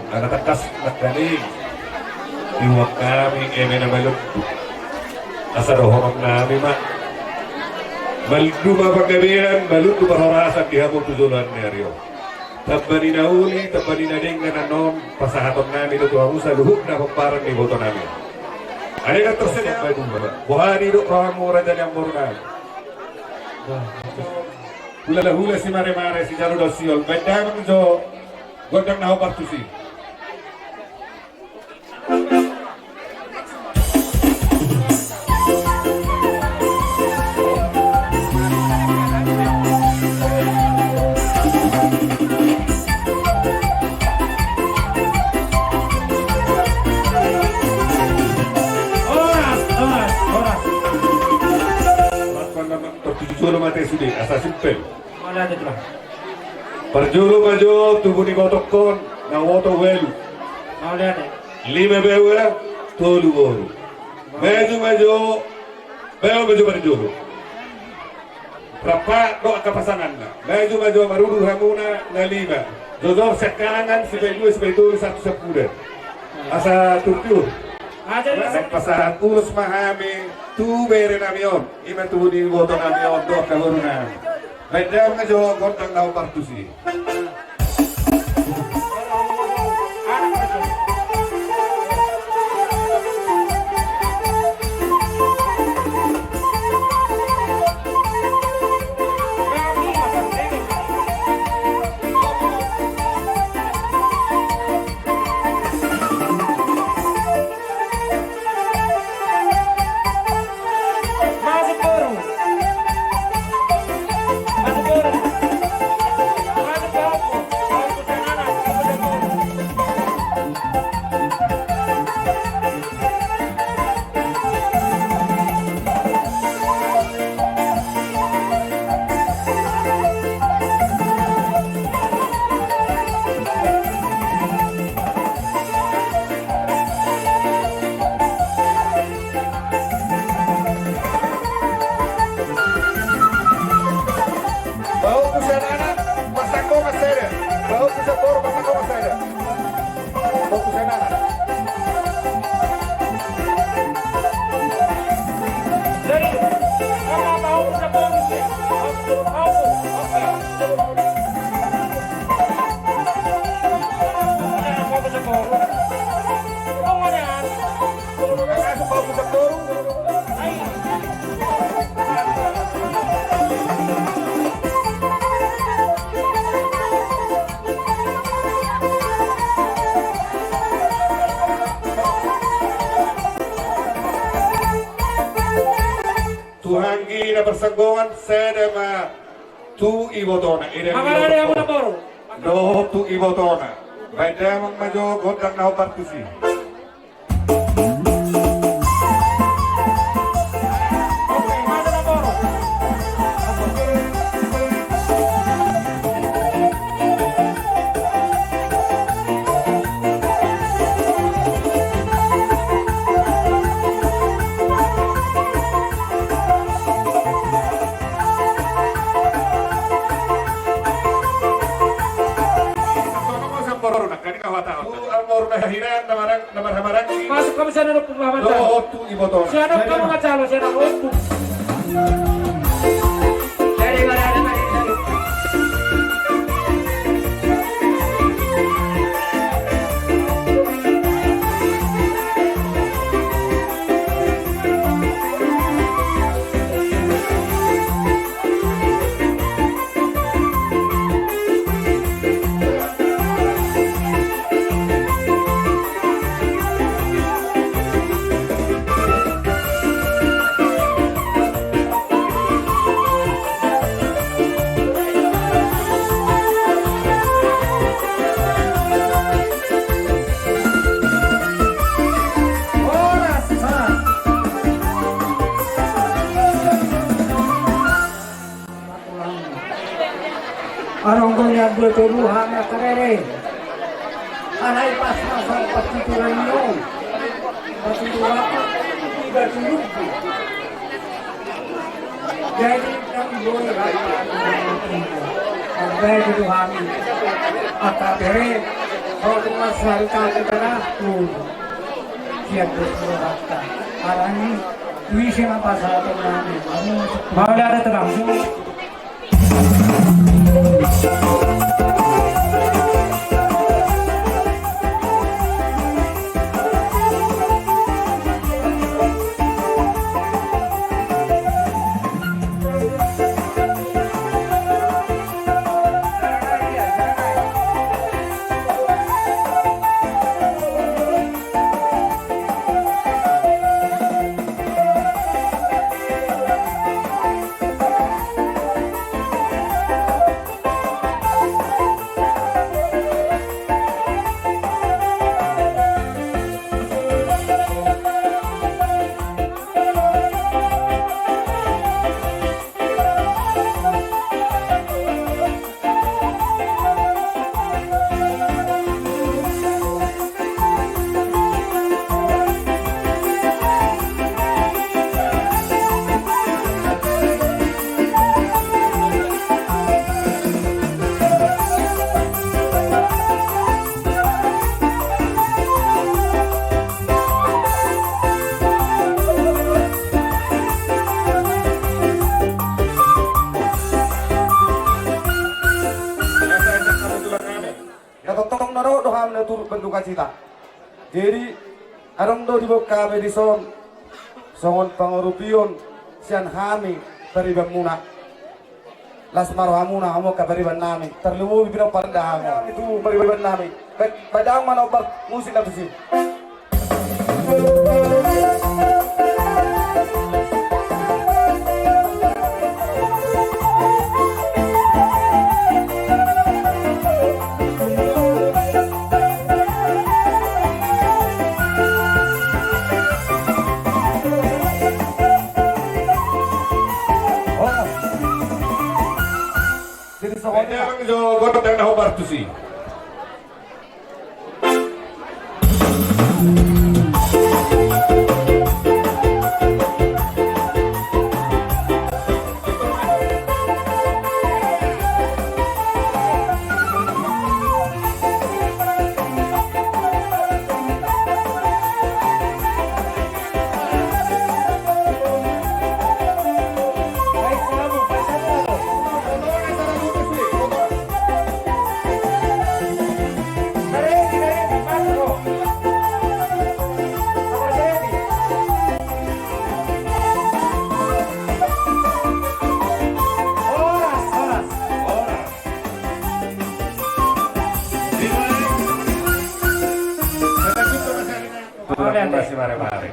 Nakatakas na galing. Iwag kami kami na malog. Asarohong namin ma. Malduma pagkabihan, maluto maharasan di hamon tujulan neryo. Tabani na uli, tabani na ding na nanon, pasahaton namin ito ang sa luhog na kumparang ni boto namin. Ano ka terus niya? Buhani do rohang mura dyan ang murunal. Hula-hula si Mare-Mare, si Jaro Dosiol. Bandaman jo, gondang na partusi. Parjulo mati sudi, asa simpel. Mana ada tuh? Parjulo majo, tubuh ni kotok kon, na woto welu. Mau lihat deh. 5 bewa, tolu boru. Majo, bewa parjulo. Berapa doa kepasangan na? Majo marudu hamuna na 5. Jodor sekarangan sebagai dua satu sepuluh. Asa turkiur. Sa pasahan ulos mahami, tu bere namion, ima tu di boto namion do kaburu na. Beda nga jo gontang daw partusi. Tuhanggi na persanggawan sedema tu ibotona ide Makalari ako na poro. do tu ibotona beda mang majo gondang na partusi amor nak kani kawata. Tu amor bahiran namar hamarang. Masuk kami sana nuk pengalaman. Lo tu iboto. Siapa kamu ngacalo siapa untuk? Dari mana dari mana? Aronggonya berturuhan kerere. Anai pas masuk petituran nyong. Petituran tiga turun. Jadi kami boleh ada turuhan. Atau kere. Kalau cuma sarita kita pun siap berturuhan. Arani bisa apa sahaja kami. Mau ada terang. turut berduka cita. Jadi arong do dibuka bedison songon pangorupion sian hami peribang muna. Las marhamuna amo ka peribang nami. Terlumu bibiro pandangan itu peribang nami. Padang mana obat musik apa sih? Jangan jo godok dan hobar tu sih. Masih mare-mare.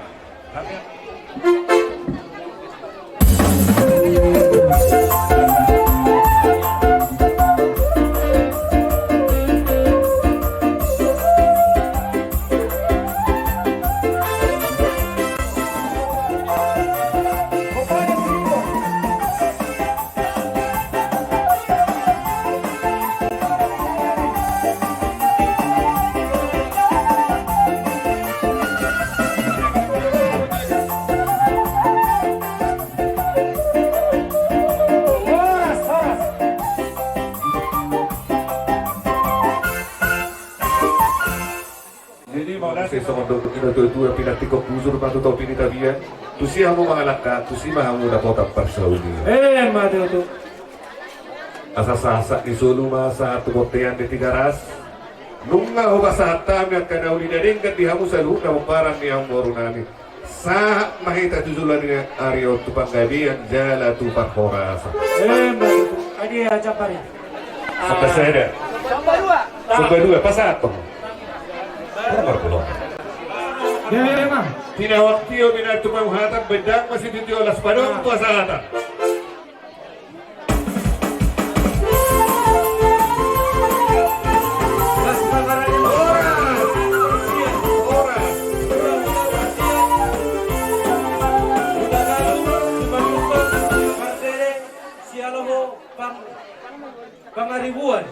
Jadi mau nasi sama dokter itu yang pindah tiko buzur bantu tau pilih tadi ya. Tusi kamu mengalahkan, tusi mahamu dapat tampar Saudi. Mati itu. Asa-asa di Solo masa tu botean di tiga ras. Nunga ho basata mi akan uli daring kat dihamu salu na barang ni ang morunani. Sa mahita tujulan ni Aryo tu panggabian jala tu parhoras. Mati itu. Adi aja pari. Sampai saya. Sampai dua pas satu. Nomor pulau. Memang. Tinawagtiyo binatu panghatag bedang masih ditiolas padong pasata. Pangaribuan.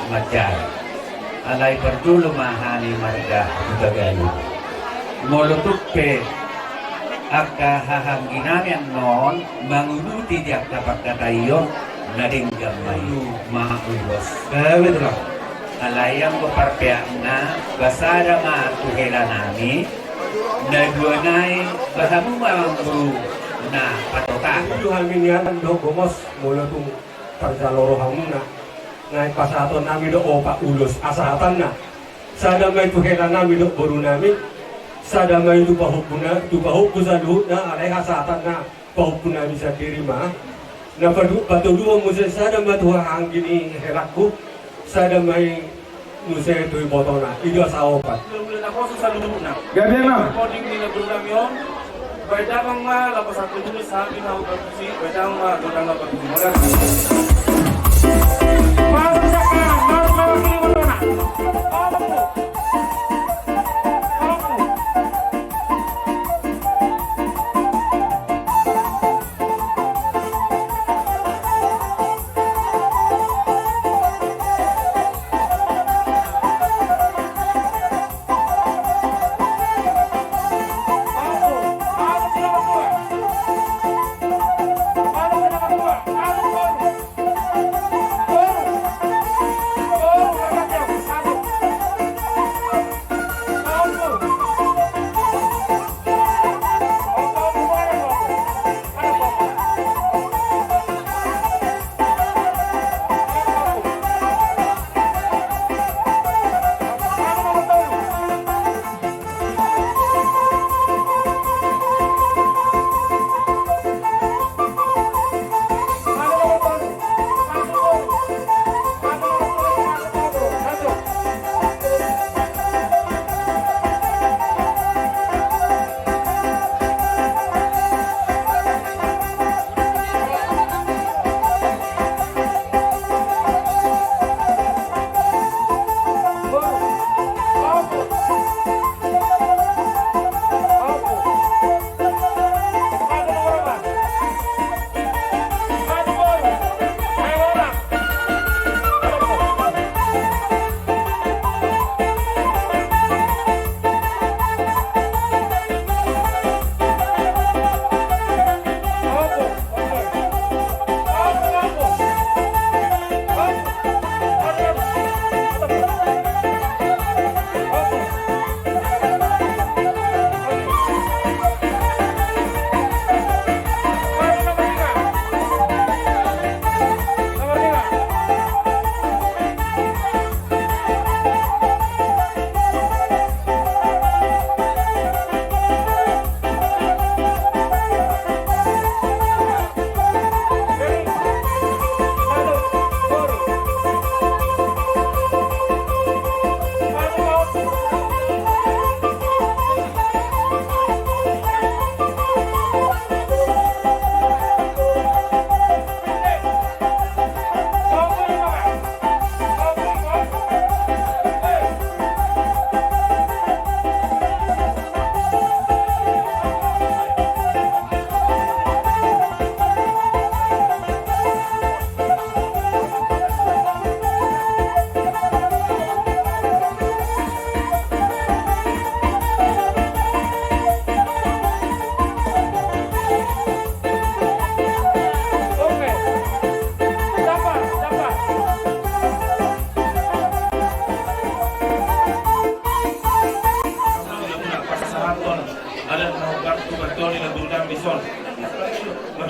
majar. Alay perlu mahani marga gagayo. Molutuk pe aka hahangginamian non mangunuti di akta pagkatayo nading gamayo maulos. Betul. Alayang ko parpeak na basara matuhela nami na duanay bahamu mambu na patoka. Tuhan minian do gomos mula tung perjaloro hamuna ngai pasaton nami do opa ulus asatan na sada mai tuhela nami do boru nami sada mai tu pahupuna sadu na alai asatan na pahupuna bisa terima na patu dua musa sada mai tuha hanggini helaku sada mai musa tu botona itu asa opat Gabi na. Recording nila program yon. Baidang ma lapas satu dulu sabi na upakusi. Baidang ma dodang na pagkusi. Masuk sekarang, baru kini botona.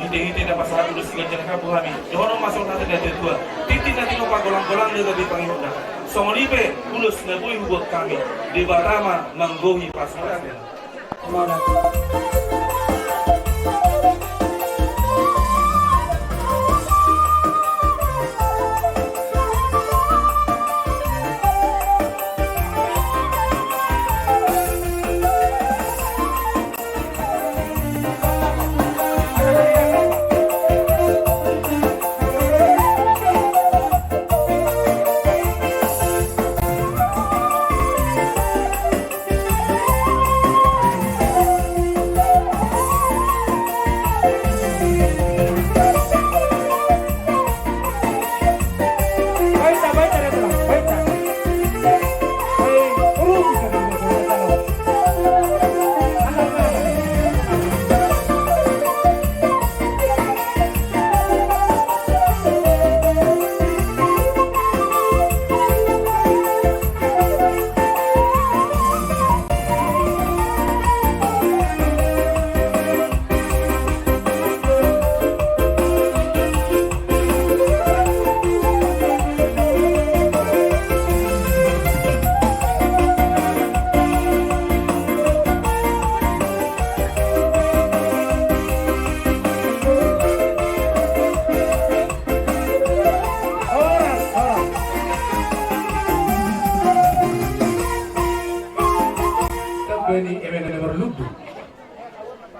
Hiti-hiti dapat satu dua tiga jam kapu kami. Jono masuk nanti dari dua. Titik nanti nomor golang-golang dia lebih panggilnya. Songolipe ulus nebui hubut kami di Barama manggohi pasukan.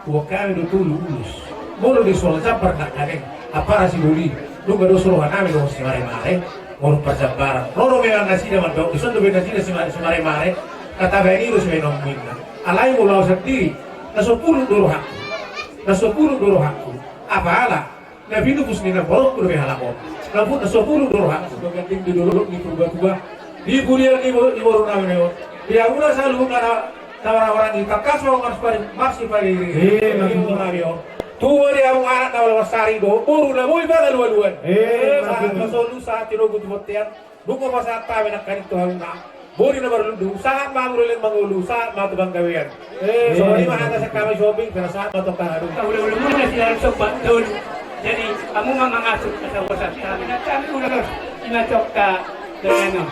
Buat kami itu lulus. Mulu di soal campur nak kami. Apa nasi buli? Lu baru suruhan kami dong si mare-mare. Mau perjalanan. Loro memang nasi dah mandok. Di sana nasi dah si mare-mare. Kata bani itu sebenarnya minta. Alai mulau sendiri. Na 10 doro hakku. Na 10 doro hakku. Apa ala? Na pintu pusnina bolok kudu halamon. Na pun na 10 doro hakku. Ganting di dulu di tuba-tuba. Di bulian di baru namanya. Dia udah selalu karena orang-orang di takas mau masih pari. Tuh dia mau anak nawal wasari do. Buru na boy ba dua-duan. Saat masolu saat tiro gutu botian. Buko pasata benak kan itu hauna. Buri na baru sangat mangulin mangulu saat mau tebang gawean. So ini mah atas kami shopping pada saat mau tokang harum. Udah mulai sih sobat dun. Jadi kamu mah mengasuh ke wasat kami. Nah kami udah ngacok ke dengan.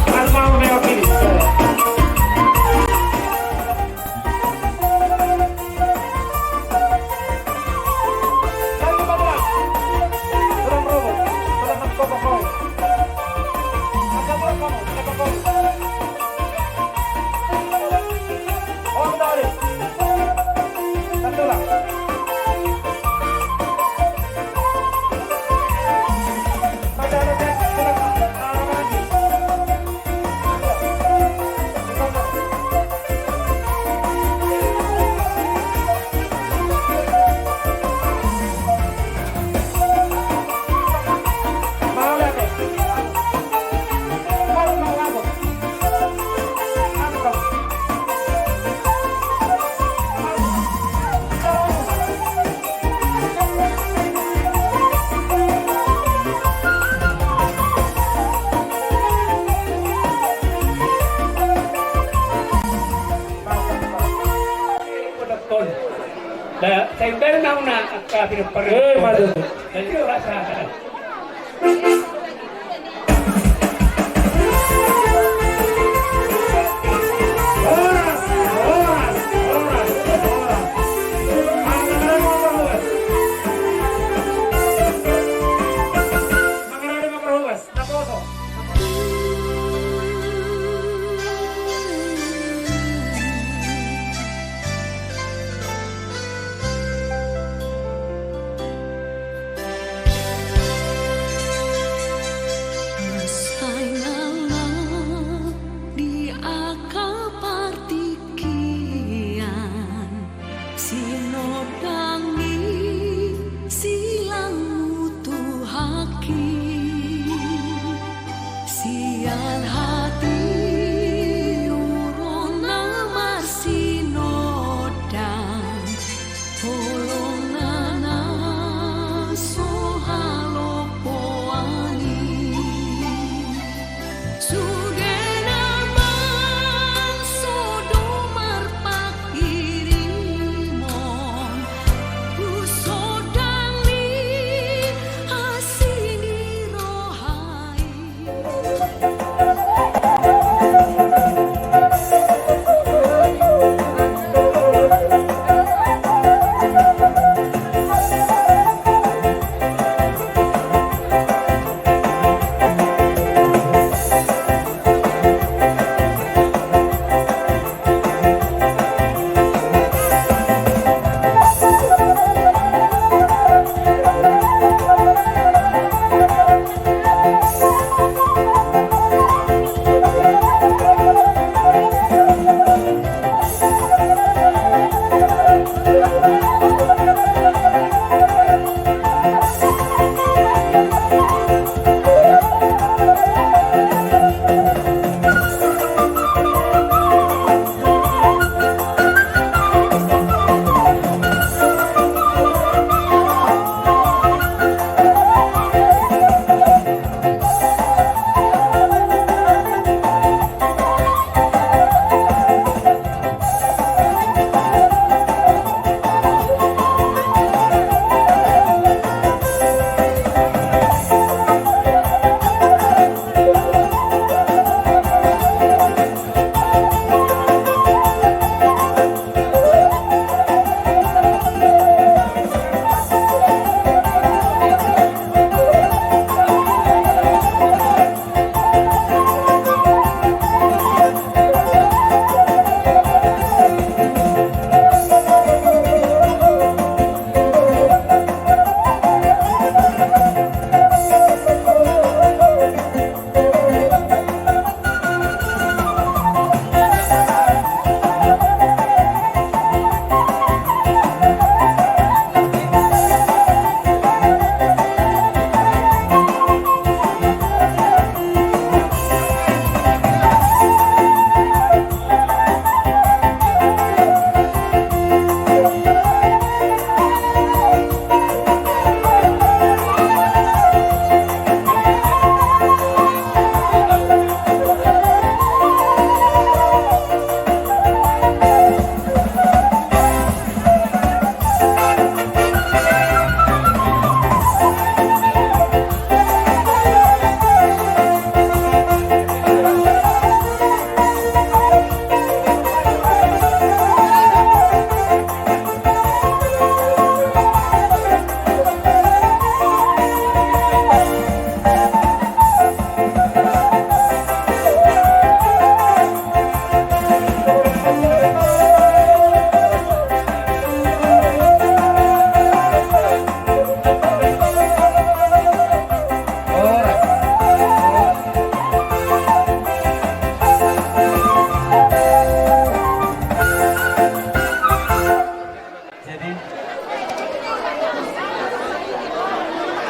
Kalau mau mewah ini. Saya udah tahu nak kafir pergi. Jadi rasa.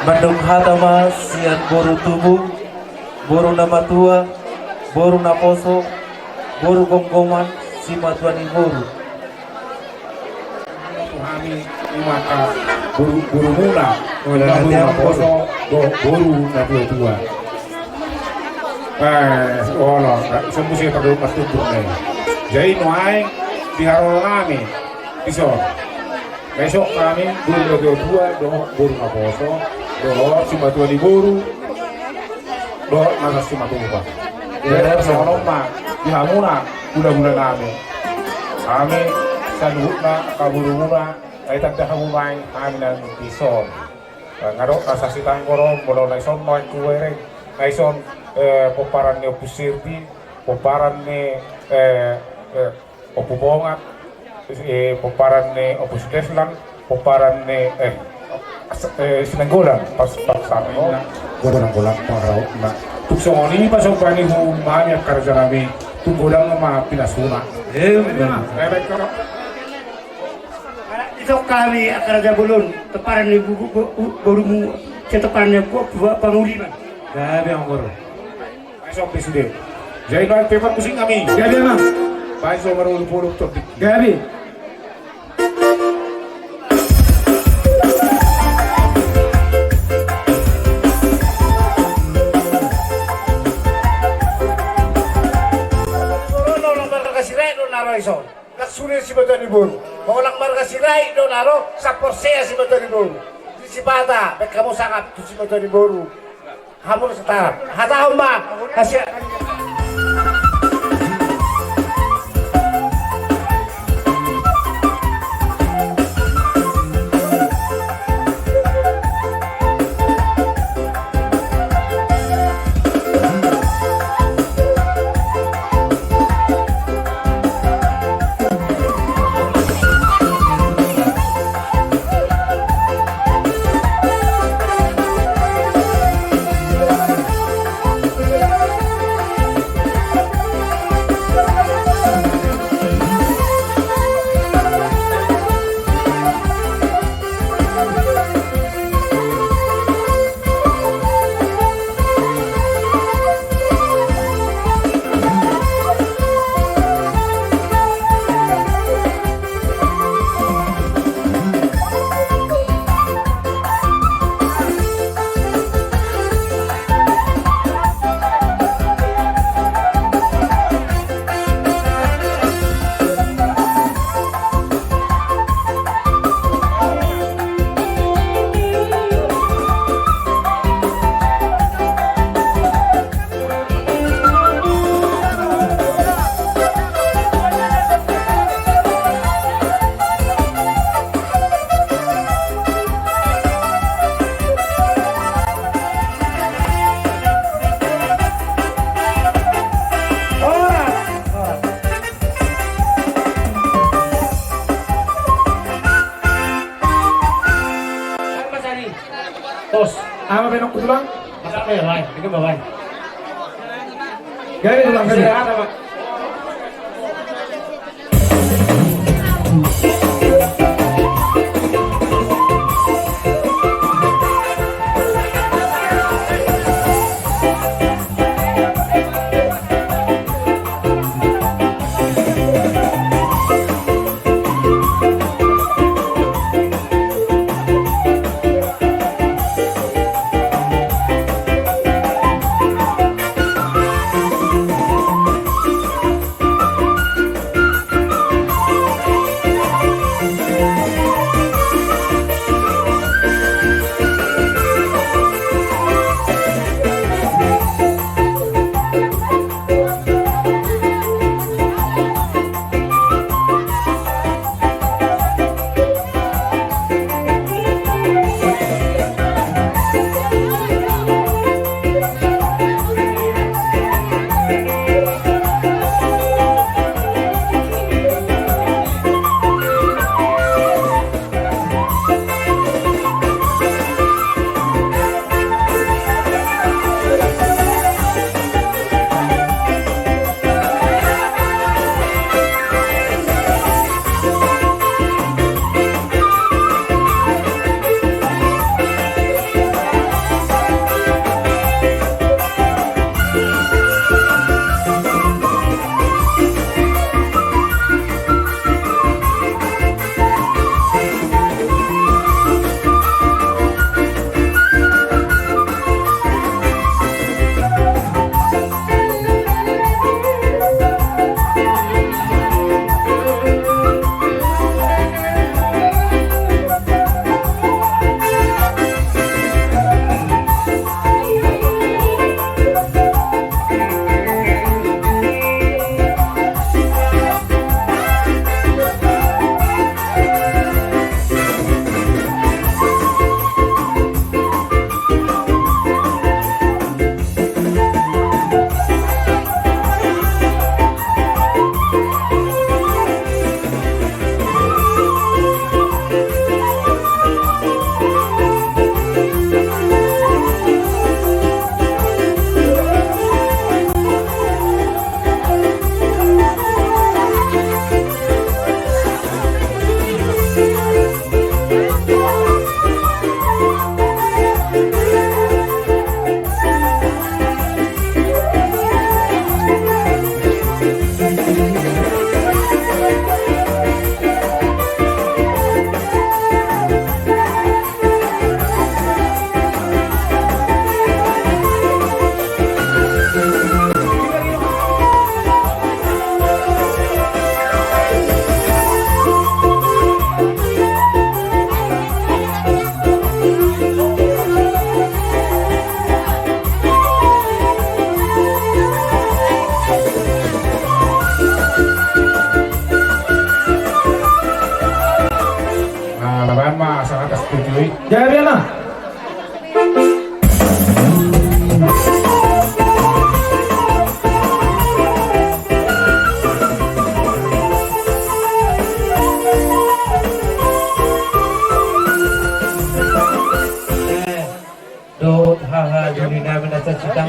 Mandung hatama sian boru tubuh, boru nama tua, boru naposo, boru gonggongan, si matuani boru. Kami di mata buru muna, buru naposo, buru na tua. Olo, semua sih perlu pasti tunai. Jadi nuai diharap kami, bisa. Besok kami buru tua, buru naposo, si matuani boru, nasa si matuba. Jadi sama nama di hamuna bulan kami. Kami sanubna kaburu muna, ay tagda hamumay kami ng tison. Ngaro kasasitan ko ron, mula na ison mga kuwere, na ison poparan ni Opusirti, poparan ni Opubongat, poparan ni Opusdeslan, poparan ni Sinanggulan, pas-pasan ko. Gulang-gulang pangaraw na. Tukso ni pasok pa ni humani at karja namin, tunggulang mga pinasuna. Ito kami akan ada bulun teparan ni baru mu teparan ni panguliman. Gabi ang guru. Pasok presiden. Jadi no paper pusing kami. Gabi mah. Pasok marulupulok topik. Gabi. Laksunin si Bato ni Buru. Mengulang marga si Rai do naro sa porsea si Bato ni Buru. Si Bata, baik kamu sangat si Bato ni Buru. Kamu setara. Hata umma kasih. Tos, Ama benok tulang. masak ya, Bay. Ini Bay. Gabi tulang gabi. Ada, Pak.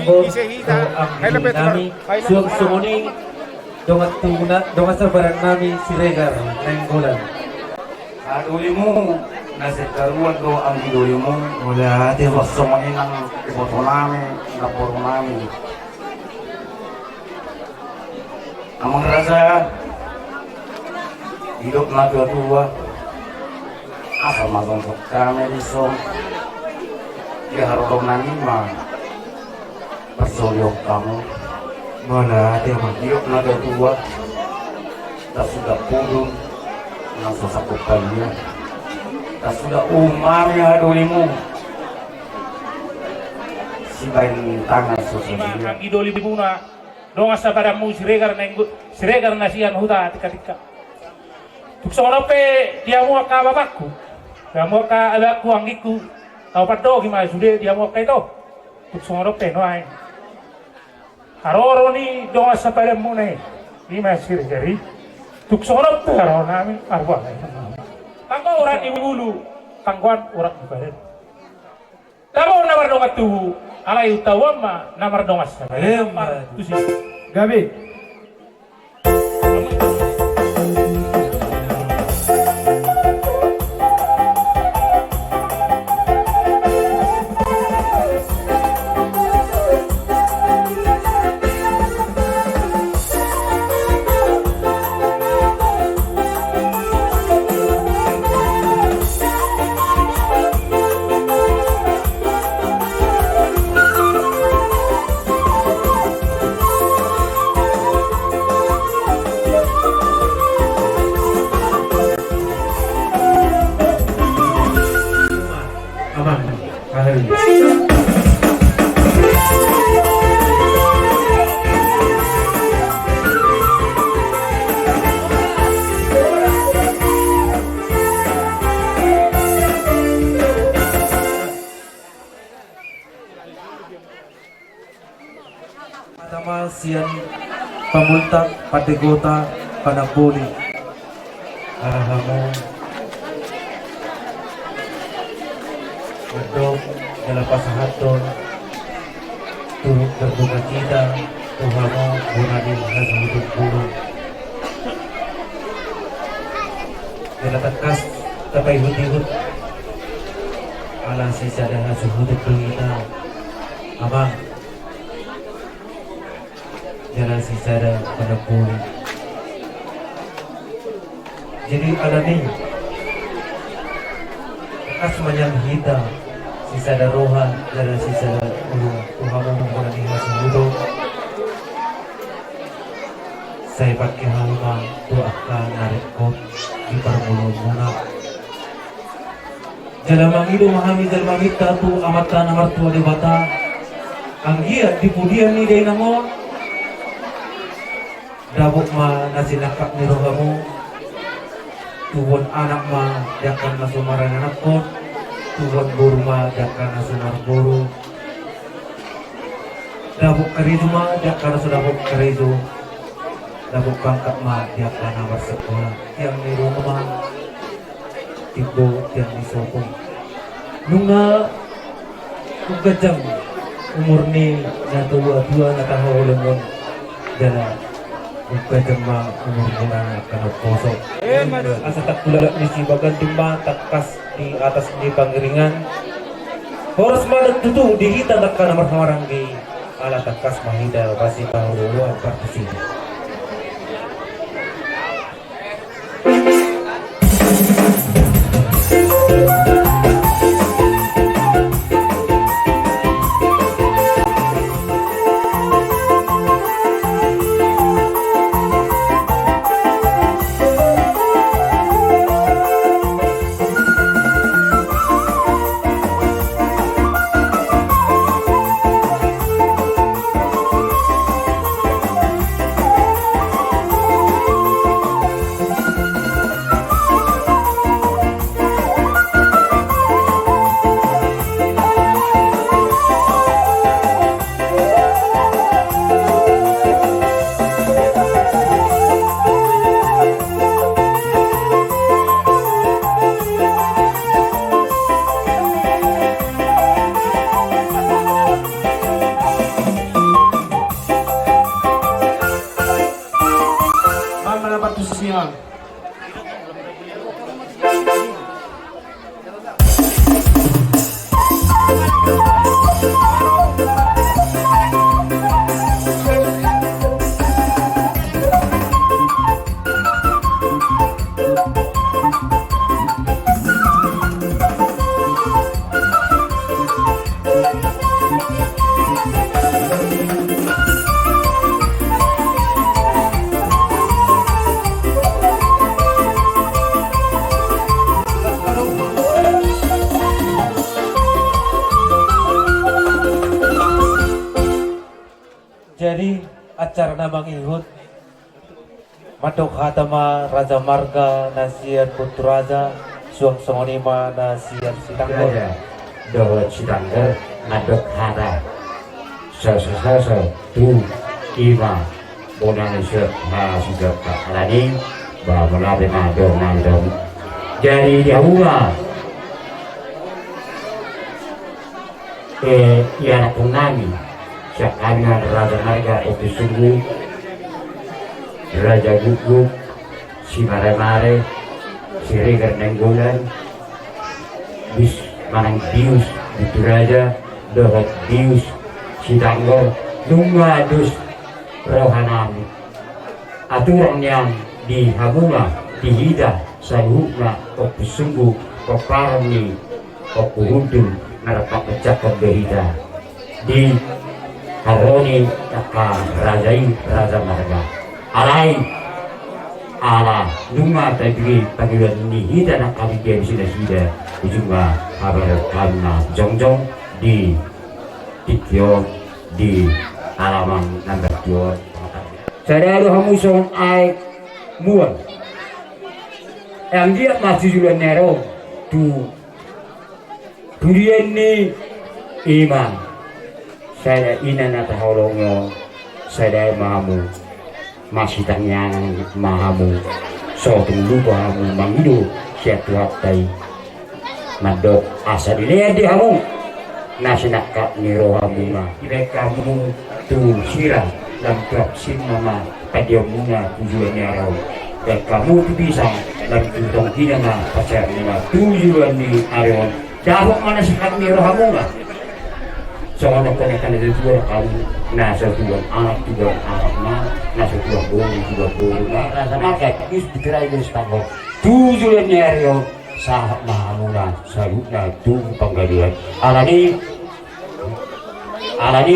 Tanggol to ang hindi nami sumsumoning dongat sa barang nami si Regar Nenggolan. Aduli mo, nasa karuan do ang iduli mo. Wala ati waso manin ang iboto namin, laporo namin. Amang rasa, hidup na tua asal magungkot kami diso. Iharap namin persolyok kamu. Wala ati ang hidup na tua tak sudah pulung nang sasakupan niya. Tak sudah umamnya adulimu. Si bayin tangan susunod. Ang idoli di muna. Doon sa padamu siregar na siyan huta tika-tika. Tukso pe dia mo ka babakku. Dia mo ka abakku anggiku. Tau paddo gimana sudah dia mo ka ito. Tukso pe no ay. Haroro ni doon sa padamu na gimana sirigari. Tukso pe haro namin arwa. Tangko orang ibu ulu, tangguan orang ibarat. Tamo namar dongat tu, alai utawama namar dongas. Tu sih. Gabi. Pertama sian pamultak patigota panapuli arahamu medok dalam pasahaton turut berduka cita tuhamu bunadil hidup burung dalam tekas tapai hut ala sisadah suhuduk kita abang jalan secara penepul. Jadi alami bekas menyang hita sisa roha jalan sisa ulu Tuhan menggunakan hasil mudo. Saya pakai halma doakan narik kot di permulu munak. Jalan mangido mahami jalan mangita tu amatan amar tua debata. Anggia dipudian ni day namon. Dabuk ma nasinakak ni rohamu tuwon anak ma jakan nasumaran anak ko tuwon guru ma jakan nasumar guru dabuk karizu ma jakan nasudabuk karizu dabuk bangkak ma jakan namar sekolah yang ni rumah tibo yang disokong nunga kugajang umur ni na tua na taho lemon dala Bukan cuma umur-umuran akan kosong. Asa tak pula misi bagan timba takas di atas di panggiringan. Horos madat tutu di kita takkan nomor hamarang di ala takas mahida pasti tahu dulu apa sih. Jadi acara namang ihut Madok hatama Raja Marga Nasian Putu Raja Suang Songonima Nasian Sitanggor Dawat Sitanggor Madok hata Sasa tu Ima Bonang Syed Mahasiswa Alani Bahwa Nabi Madok Mandom Jadi diawa Ia pun nami Syakanya Raja Marga Itu sungguh Raja Guguk, si Mare-Mare, si Regar Nenggolan, bis Manang Bius, itu Raja, Dohat Bius, si Tanggor, Dunga Dus, Rohanami. Aturan yang di Hamuna, di Hida, Saluhna, Kopi Sungguh, Koparani, Kopi Hudun, Narapak Pecakap Behida. Di Haroni, Taka Rajai, Raja Marga. Alai ala dunga tadi panggilan ini hita nak kami dia sida ujungnya kabar karena jongjong di tikyo di halaman nomor 2. Saya ada kamu song ai muan yang dia masih juga nero tu durian ni iman saya ina nak taholongyo saya mahamu masih tanyang mahamu so tunggu bahamu mangido siap tuatai madok asa dilihat di hamu nasi nakak ni rohamu na kamu tu sirah dan praksin mama padiamuna tujuannya rau dan kamu tu pisang dan tutong hinanga pasar nina tujuan ni arion dahok mana sikat ni rohamu na soalnya konekan itu juga kamu nasa tuan anak na nasa tuan bolu na rasa makai is dikerai di stanggo tujuan nyario sahat mahamuna sayutna tu penggalian alani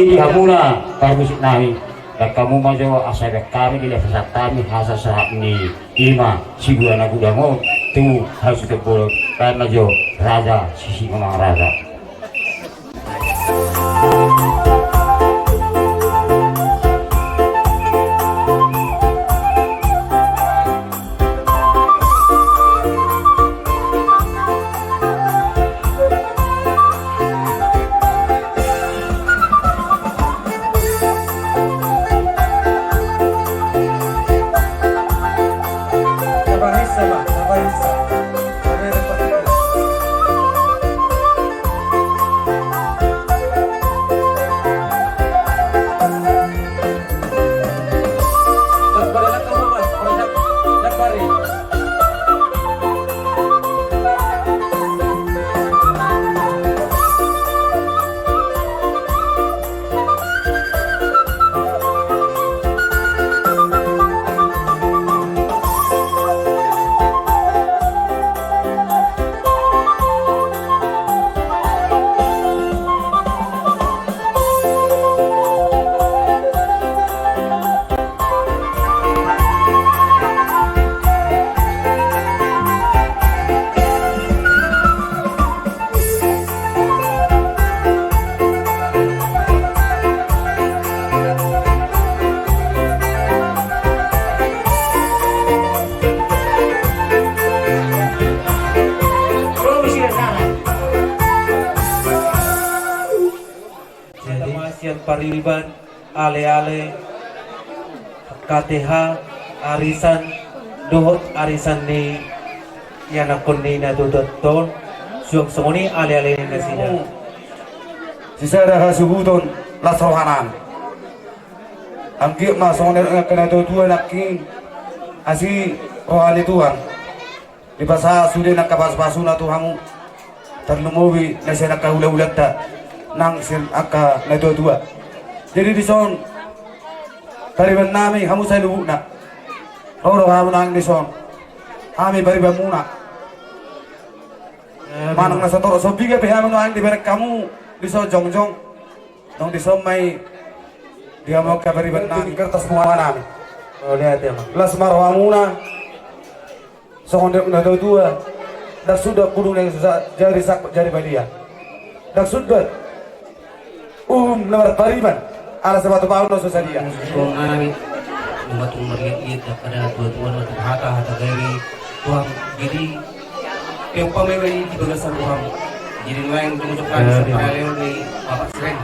di hamuna permusik nami dan kamu majo asal kami di level kami hasa saat ni ima si dua anak udamo tu harus tebol karena jo raja sisi memang raja. Pariliban, ale-ale, KTH, arisan, dohot arisan ni yang akon ni nadudot ton, suang songoni ale-ale ni nasida. Sisa dah subuton lasrohanan. Angkip mas songoni kena dua naking asi rohani Tuhan. Di pasal sudah nak kapas-pasu na Tuhanmu terlumuwi nasi nak kahula-ulat tak nang sin aka na dua. Jadi di son tariban nami kamu saya lubuk nak orang kamu nang di son kami bari bamuna manang nasa toro so biga pe kamu nang di barek kamu di son jongjong nong di son mai dia mau kabari nami kertas muara nami lihat ya las marwamuna so ondek na dua dak sudah kudu yang jari sak jari balia dak sudah nomor tariban ala sepatu pauno sosalia. Kung kami lumatong maliit pada tuan-tuan atau hata gairi tuang jadi yang pamewali di bagasan tuang jadi lain menunjukkan sampai ni bapak sering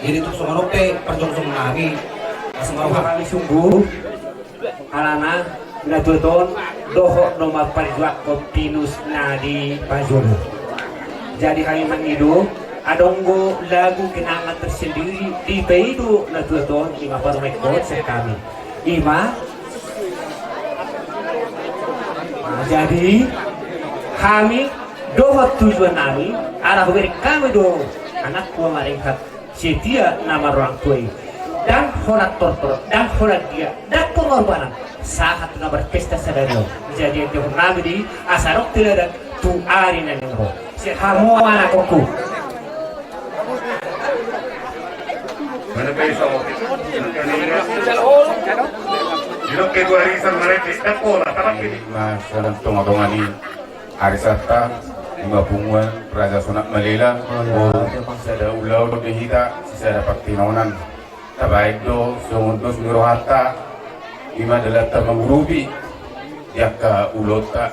jadi untuk semua nope perjong kami semua kami sungguh alana na tuton doho no magpariwak ko pinus na di pajul jadi kami mengidu adonggo lagu kenangan tersendiri di peidu na tuton lima parumekot sa kami ima jadi kami doho tujuan kami arah beri kami do anak tua mereka setia nama orang tua dan horat tortor dan horat dia dan pengorbanan saat na berpesta sa dayo jadi ito namin di asarok tila tu ari na nyo si hamo anak ko Mana peso? Ilok ke dua hari mereka tak pola, tapi ini. Mas dalam tongga-tongga ni Arisata, lima punguan, Raja Sunak Malila, sada ulau do dihita, sada partinonan. Tabaik do, sumundos mirohata, lima adalah tamangrubi, dia ke ulota,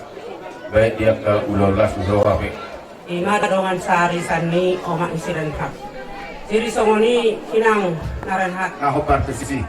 baik dia ke ulolas mirohape. Ima dongan sari sani omak isiran hak. Jadi songoni kinang naran hak. Aku partisi.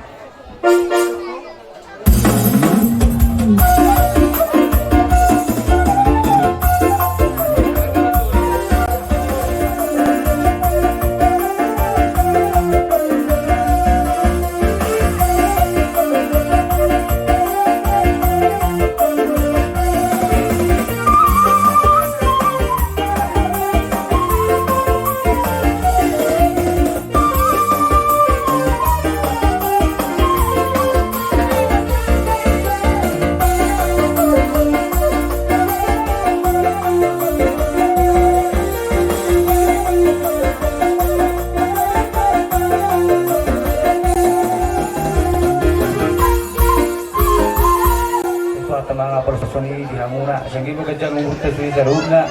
Sanggi bekerja mengurus dari daruna,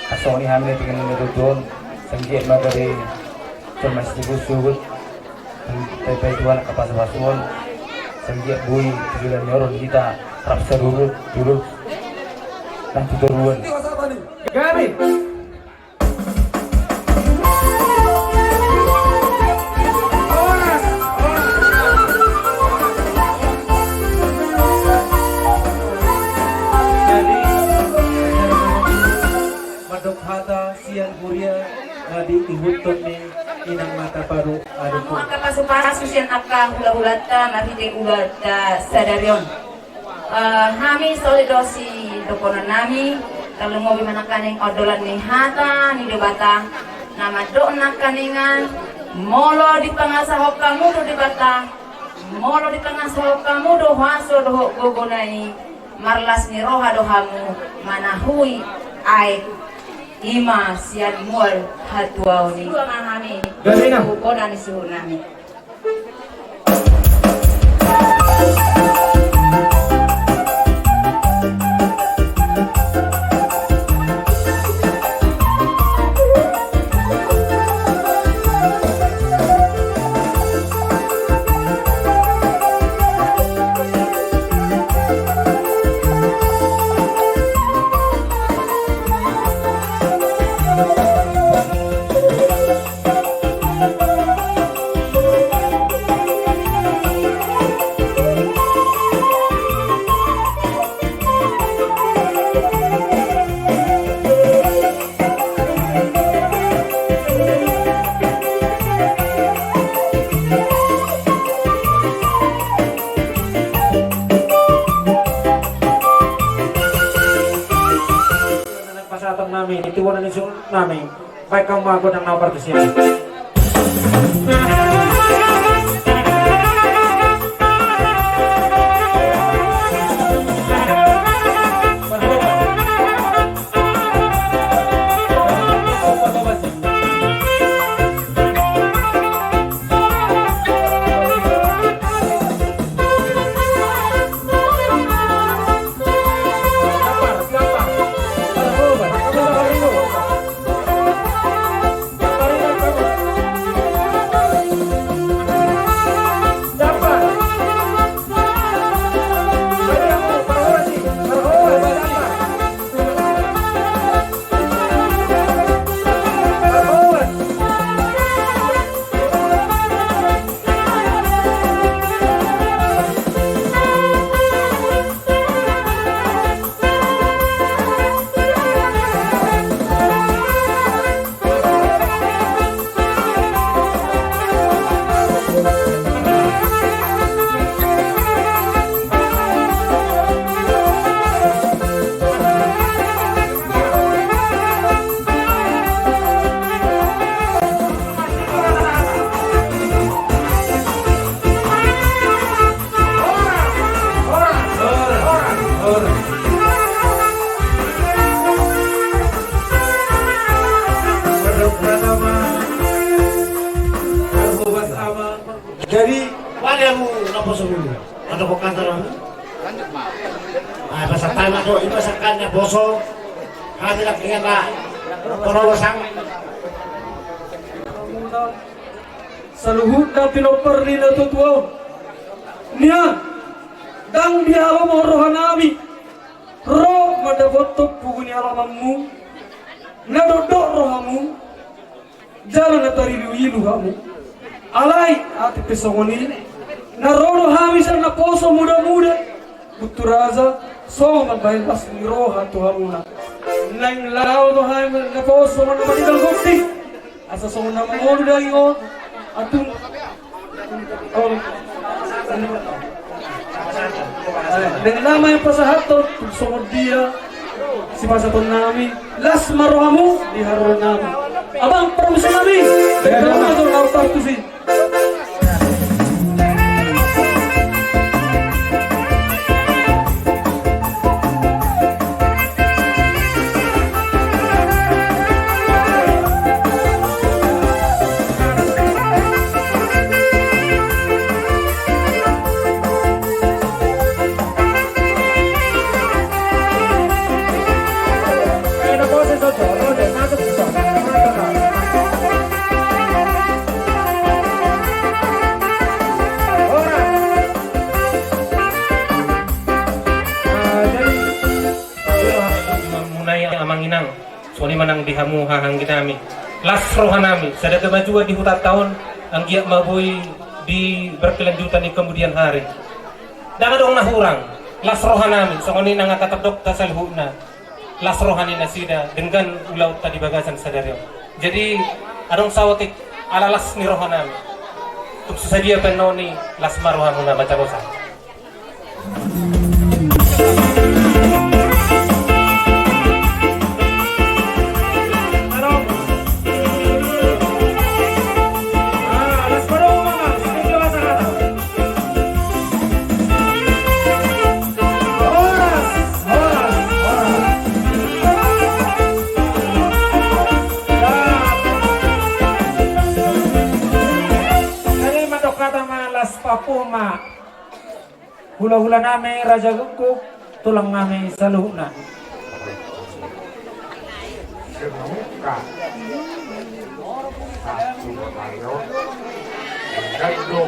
asoni hamil dengan menurut sanggi magari termas digusut, tapi tuan kapas basuan, sanggi bui tujuan nyoron kita rapsa dulu, dan tujuan. Kami. siang kuria di ihutun ni inang mata paru adu ko maka pasu sian apa hula-hulata marhite ulata sadarion hami solidosi dokonan nami kalau mau gimana kaning odolan ni hata ni debata nama do nakaningan molo di pangasahok kamu do debata molo di pangasahok kamu do haso do gogonai marlas ni roha do hamu manahui ai ima sian mual hatuau ni dua mahami Gamina bukonan suhu nami nami baik kamu aku dan nawar di sini. wala mo naposulo. Ano ko kantar mo? Ay pasaktan ako, ipasaktan niya boso. Hati lang kaya ka. Korosang. Sa luhut na pinoperli na tutuo niya dang dihawa mo rohanami roh madabotok puguni alamamu nadodok rohamu jalan na tariliwilu hamu alay ati pesongoni na roho hamisan na poso muda-muda buturaza so magbayas ni roha tuhamuna nang lao to hay na poso man manigal gokti asa so na mo dagi o atung dengan nama yang pasahaton sumod dia si pasaton nami las marohamu di haron nami abang permisi nami dengan nama itu nautar tu sih. Soni manang dihamu hahang ginami las rohanami sada kemajuan di hutan tahun ang giyak maboy di berkelanjutan di kemudian hari dan dong nahurang las rohanami songoni nang katabdok tasalhuna las rohani nasida dengan ulau tadi bagasan sadaryo jadi adong sawatik ala las ni rohanami untuk sesadia penoni las marohamuna baca bosan. Papuma hula-hula nami Raja Guguk tulang nami saluhna semuka satu kayo gado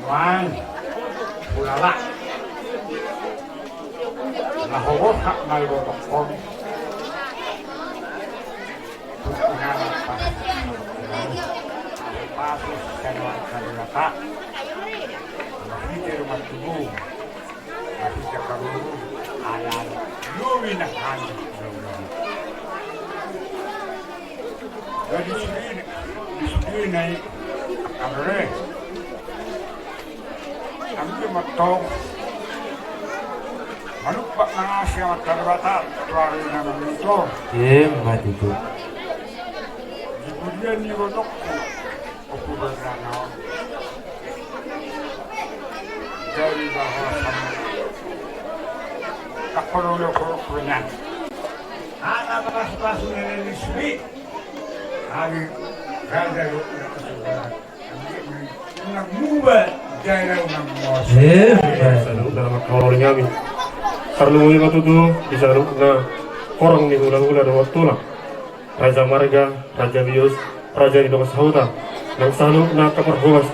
wan ulala nahobot hak malbotokon Pasus kanuan kanilaka Mahite rumah tubuh Mahite karuru Ayan Yumi na kani Jadi disini na Kamre Kami matong Manupak na siya matarata Tuwari na mamito mati itu Kemudian ni rodok aku berdanau dari bawah sama tak perlu kerukunan anak pas-pas ini suri hari raja nak mubah jaya nak mos dalam kalau nyami perlu ini tu bisa rukna orang ni ulang-ulang ada waktu lah Raja Marga, Raja Bius, Raja Indokas Hauta, yang selalu na kamar huas,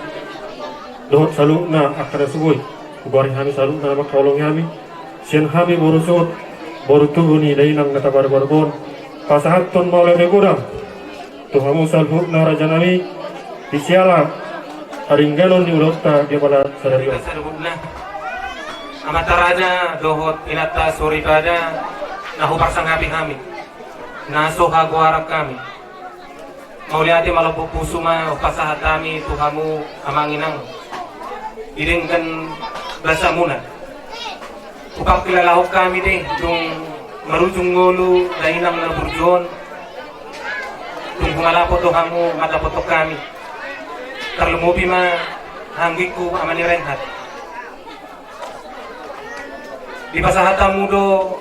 dohot selalu na akar subuh, gori kami selalu na makolong kami, sian kami borosot, boru tuhuni dari nang kata barbarbon, pasahat ton maulai negurang, tuhamu selalu na Raja Nami, disiala, haringganon di ulota dia pada sadario. Amata Raja dohot inata suri pada nahu parsangabi kami. Naso haguarap kami mauliati malapuk pusuma pasahat kami tuhamu amanginang idengkan basa muna upang kilalahok kami deh dung marujung ngolu dainang na burjon dung pungalapo tuhamu matapotok kami terlumupi ma hanggiku amani renhat di pasahat tamu do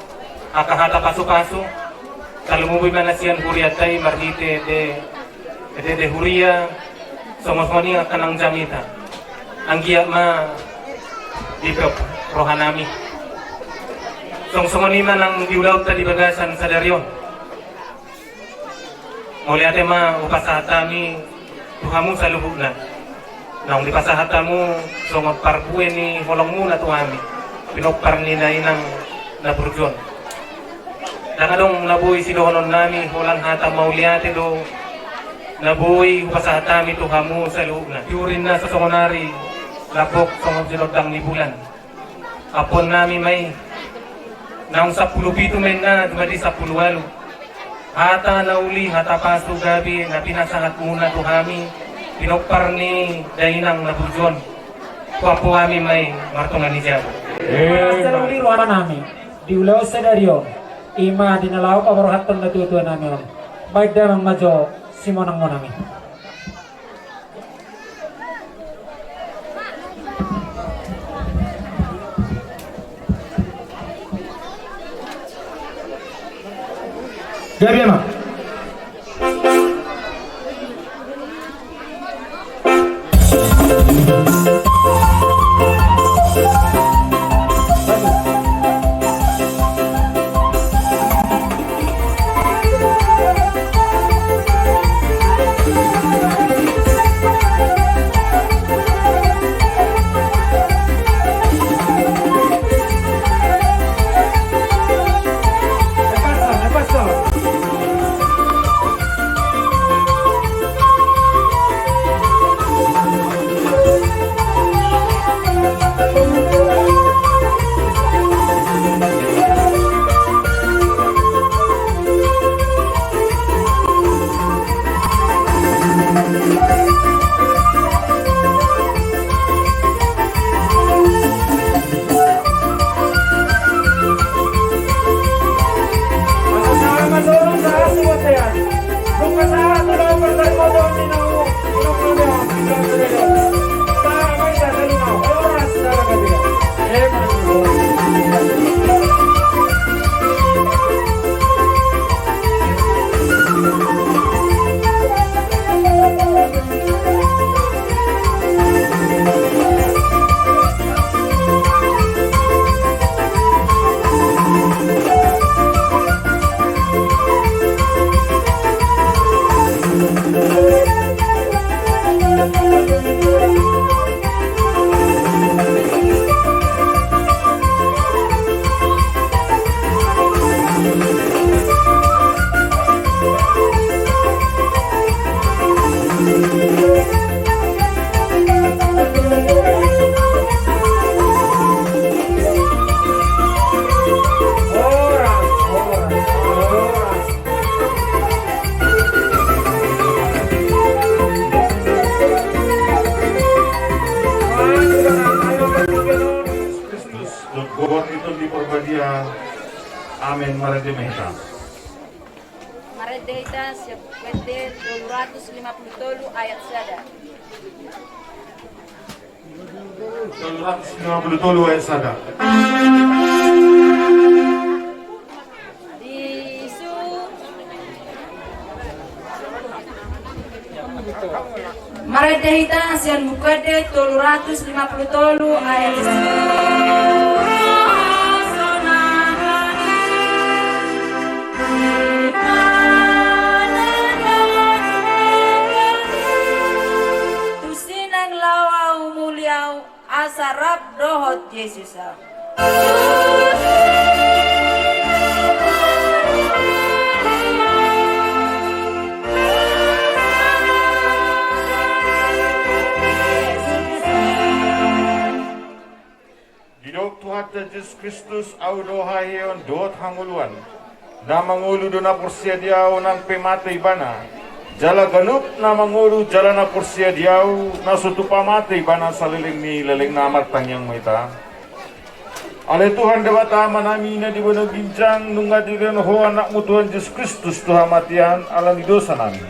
akahata pasu-pasu kalau mo manasian huria tay marite de huria somos-moni kanang jamita ang giya ma dipok rohanami song-songoni man ang diulaw ta di bagasan sa daryon muli ate ma upasatami tuhamu sa lubog na nang dipasahatamu songot parbuin ni holong mo na tuhami pinopar ni na inang naburjon dan adong nabuhi si dohonon nami holang hata mauliate do nabuhi upasatami tuhamu sa lubog na yurin na sa songonari lapok songot silodang ni bulan apon nami may naong 10 men na dumadi 10 hata nauli hata paso gabi na pinasangat muna tuhami pinopar ni dainang naburjon kuapo kami may martungan ni Jabo Sa liruan namin diulaw sa daryo ima dinalaw pabarohatan na tutuan namin baik damang majo simonang mo namin Gabi ama. Amin Maradimehta. Maradimehta sekwete 253 ayat sada. 253 ayat sada. Disu Maradimehta sekwete 253 ayat sada. Asarap dohot Yesus. Didok Tuhan Yesus Kristus au dohayon dot hanguluan. Na mangulu do na porsiadiao ng pemate ibana. Jala ganup na mangulu jala na porsiadiao na sutupamate ibana sa liling ni liling na martanyang moita. Ale Tuhan dewata manami na di bono bincang nunga diren ho anak mu Tuhan Yesus Kristus Tuhan matian ala ni dosa nami.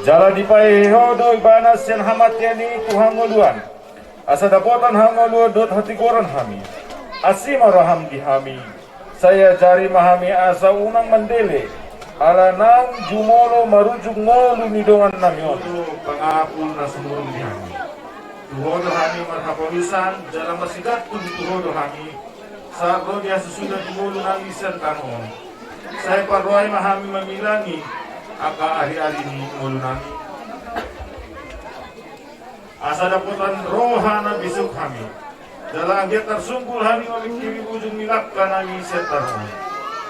Jala di paeho do ibana sian hamatian ni Tuhan nguluan. Asa dapotan hangulu dot hati koran hami. Asima raham di hami. Saya jari mahami asa unang mandele. Alanang jumolo marujung ngolu ni dongan namyon. Pangapul na sumurong dihani. Tuhodo kami marhapawisan, dalam masigat pun tuhodo kami. Saat roh dia sesudah dimulu nami sertanon. Saya parway mahami mamilangi, aka hari-hari ini mulu nami. Asa daputan rohana besok kami. Dalam dia tersungkul kami memikiri ujung milakkan nami sertanon.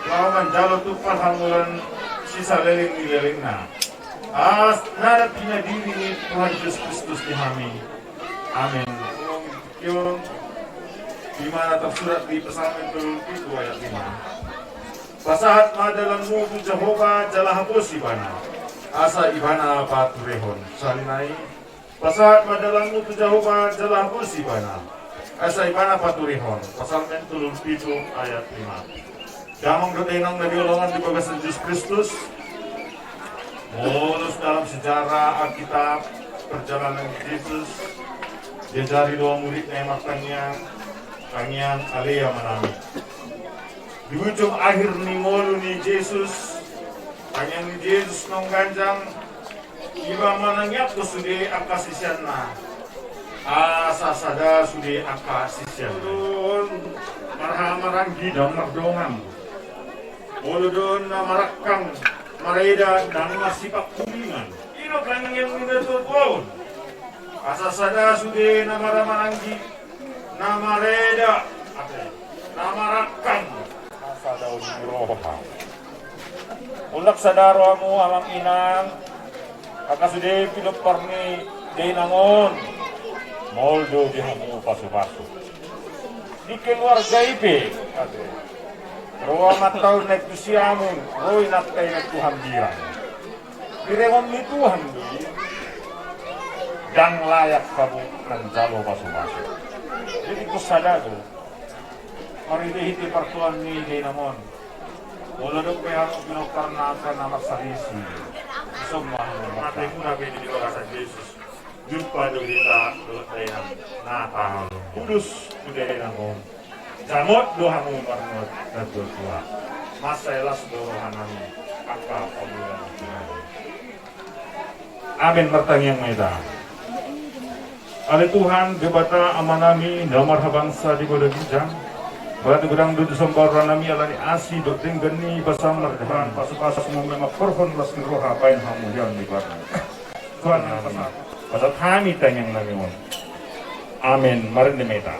Lawan jalo tupan hangulan sisa leleng na. As nadat punya diri ni Tuhan Yesus Kristus di kami. Amin. Yung di mana tersurat di Psalm itu ayat 5. Pasahat madalang mo tu Jehovah jalah hapus ibana. Asa ibana paturehon. Salinai. Pasahat madalang mo tu Jehovah jalah hapus ibana. Asa ibana paturehon. Psalm itu ayat 5. Damang dotenang na diolongan di bagasan Yesus Kristus. Mulus dalam sejarah Alkitab perjalanan Yesus. Dia dari dua murid nemakannya kangian alea manami. Di ujung akhir ni ngolu ni Yesus, kangian ni Yesus nong ganjang iba manangyap ko sude akasisyan na. Asa sada sude akasisyan. Doon marhamarang gidang mardongan. Mulu doon na marakang mareda dan masipak kuningan. Ino kanang yang minatutuaw. Asa sada sude namaramananggi namareda namarakkan asa daun roha ulak sadaro amo alang inang aka sude pinuparni denangon moldo dihamu pasu-pasu di keluarga ipe roa matau naik tusiamun roi nakai na Tuhan birang direwon ni Tuhan doi dan layak kamu kan jalo pasu-pasu. Jadi kusadado, maridihiti partuan ni Dinamon. Mula doon kaya pinokarnasa na magsarisi. Semua mati muna pwede di bagasan Yesus. Jumpa doon kita doon tayo ng natahal. Kudus kuday Dinamon. Jamot doha mo marunod na doon. Masailas doha namin. Aka pamulan ng Tuhan. Amin martangyang may dahil. Ale Tuhan, debata amanami nomor bangsa di bodo bijang. Berarti gudang dudu sembara nami alani asi dok tinggani basam mardahan pasu-pasu memang perhon las roha pain hamu yang di bar. Tuhan pasal. Pada kami tanyang nami mon. Amin. Marin demeta.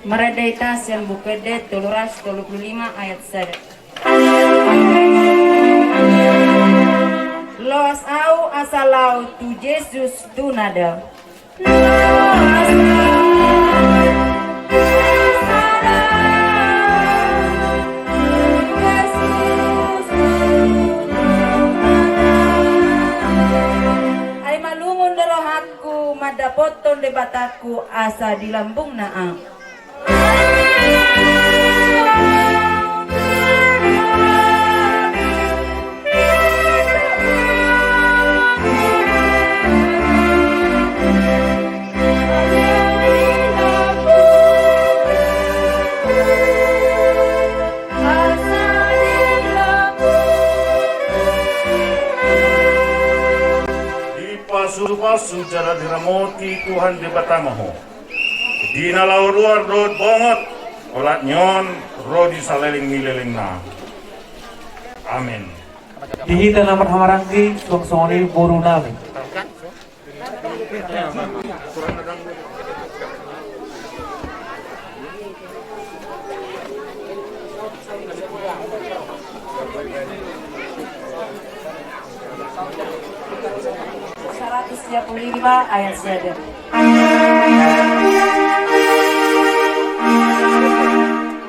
Meredaitas yang bukede tuluras 25 ayat 1. Los au asalau tu Jesus tu nada. Ay malungon na rohaku madapoton debataku asa di lambung naa. Pasu-pasu jara diramoti Tuhan di batamaho. Di nalau luar dod bongot, olat nyon rodi saleling mileling na. Amin. Dihita naman hamaranggi, songsoni buru namin. ayat 1.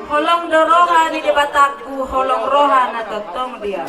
Holong doroha di debataku, holong roha na totong dia.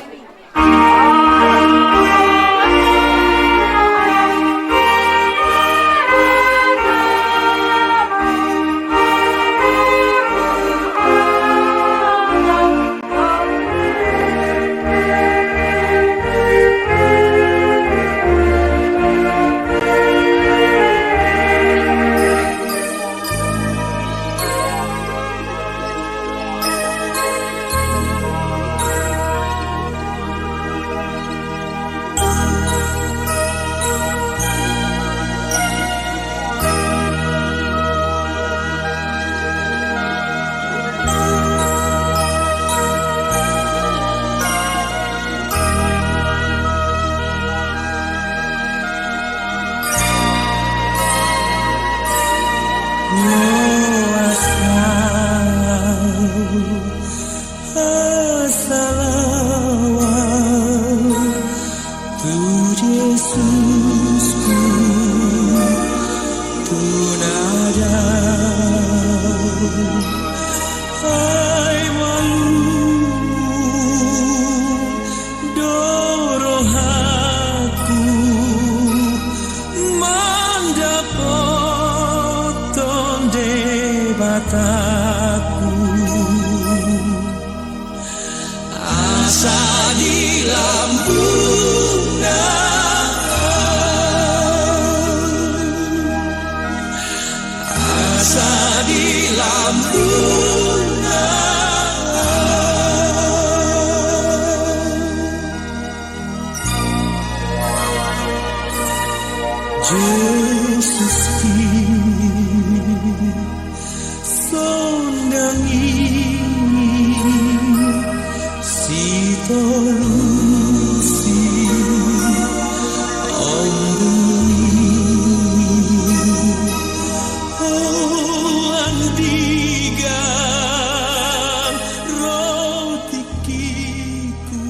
asa di lambungna, asa di lambungna. Jesus sondangi si tolusi oh andigan rotikiku.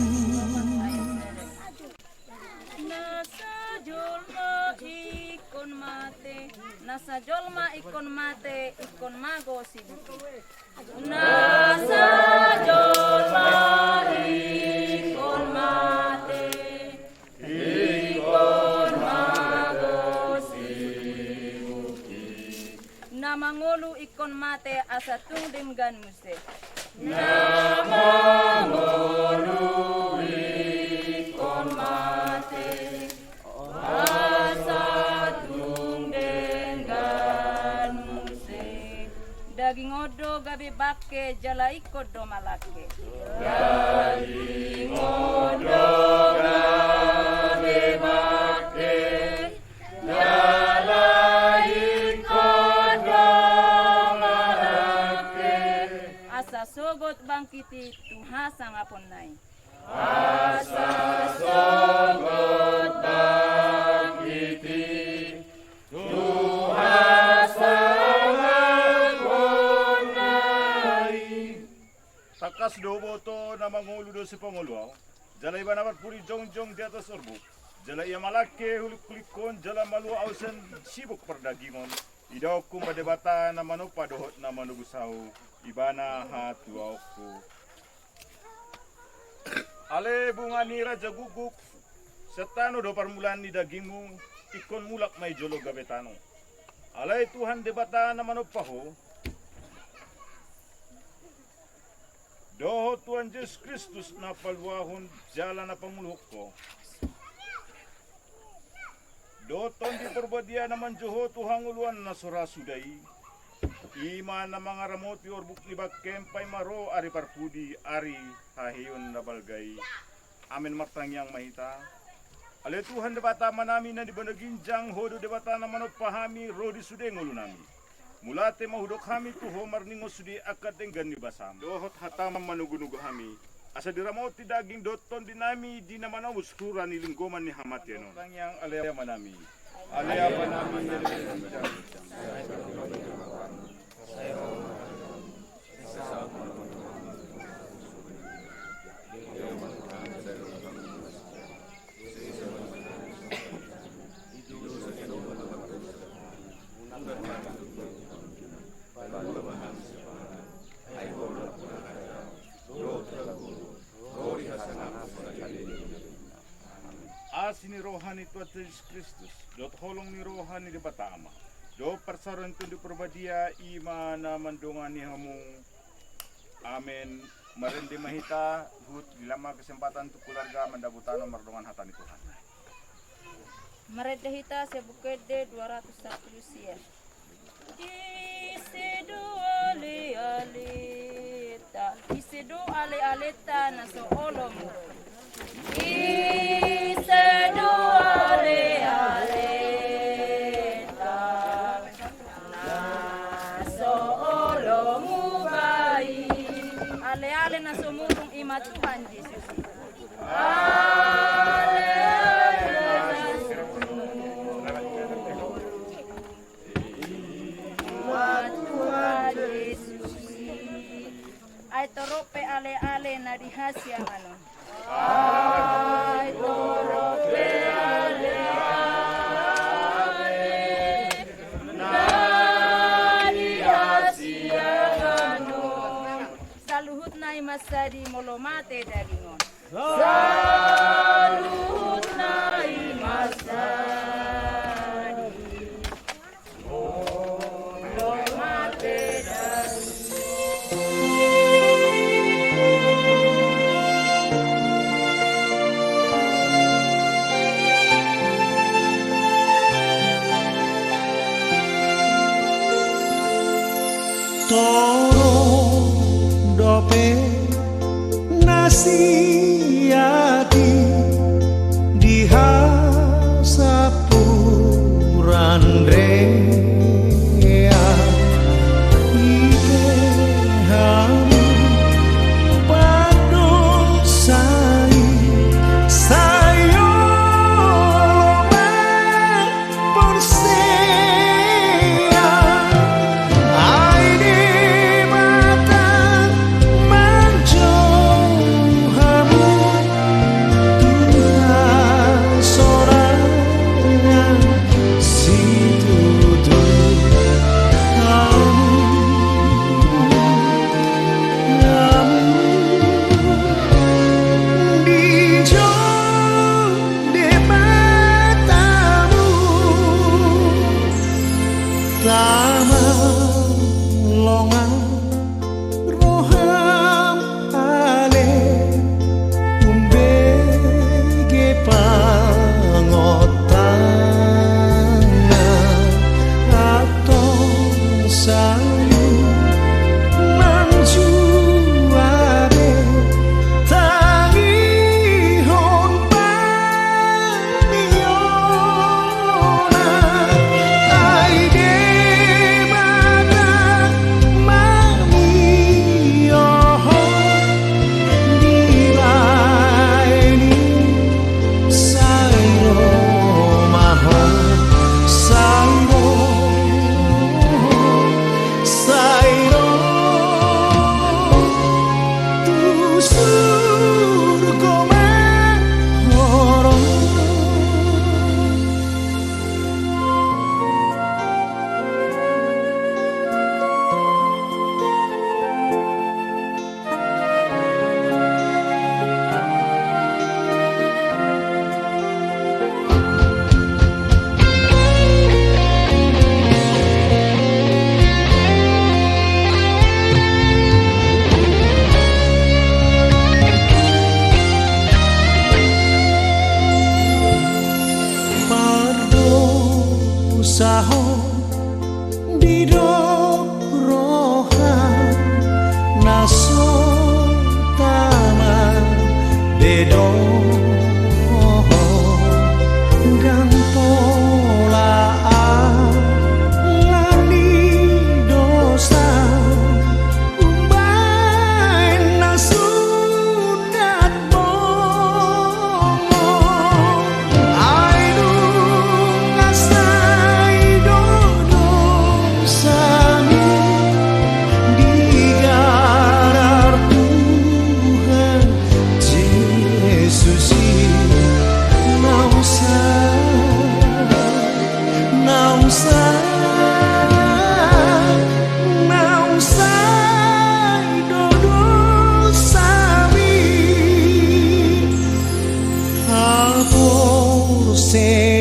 Nasa jolma ikon mate ikon mago sibuki. Nasa jolma ikon mate ikon mago sibuki. Namangolu ikon mate asa tungdim gan muse. Namangolu ikon mate asa daging odo gabi bake jala ikut do malake. Daging odo gabi bake jala ikut do malake. Asa sogot bangkiti Tuhan sangapun nai. Asa sogot bangkiti Tuhan sangapun nai. Takas do boto na mangulo do si Pangulo, jalay ba naman puri jong-jong di atas orbo, jalay malaki hulik-hulikon, jala malu ausen sibuk perdagingon, idaw ko madebata na manupadohot na manugusaw, ibana hatuaw ko. Ale bunga nira jaguguk, setano do permulaan ni dagingmu, ikon mulak may jolo gabetano. Alay Tuhan debata na manupaho, doho Tuhan Yesus Kristus na palwahon jala na pamulok ko. Doton di perbadia naman joho Tuhan uluan na surasuday. Ima na mga ramot yor buklibak kempay maro ari parpudi ari hahiyon na balgay. Amin martangyang mahita. Ale Tuhan debata manami na di banaginjang hodo debata na manot pahami rodi sudeng ulu nami. Mulate mahudok kami tuho marningo sudi akad enggan ni basam. Dohot hatama manugunugo kami. Asa diramot ti daging doton dinami di naman awus hura ni linggoman ni hamateno. Tangyang alea manami. Alea manami. Asini rohani Tuhan Yesus Kristus, dot holong ni rohani di Batama, do persaran tu di perbadia ima na mandungan ni hamung, amin. Merendi mahita, hut dilama kesempatan tu keluarga mendabutano merdungan hatani Tuhan. Merendi hita sebukede 210 sia. Isedo ale aleta na so olomu. Isedo ale aleta na so olomu bai. Ale na so murung ima Tuhan Yesus. Ale Tuhan Yesus. Ay torope ale na dihasya ano. Ay torope ale na dihasya ano. Saluhut na imasadi molomate dalingon. Saluhut na imasadi molomate dalingon. pe nasihati di hasapuran rea ikehamu padung sai sayo persea aide mata menjauhamu Tuhan sorangan si tutur kamu di jauh di matamu lama longan roham ale umbege pangotanga atong sayu manjuare tangihon pamiona aide mata mamioho dilaini sairo maho sairo tusur komahoro usaho didorohan naso taman bedo gang pola lali dosa umbain nasunat bongo aidu ngasai dodo sami digarar Tuhan Yesus nausai dodo sami apor se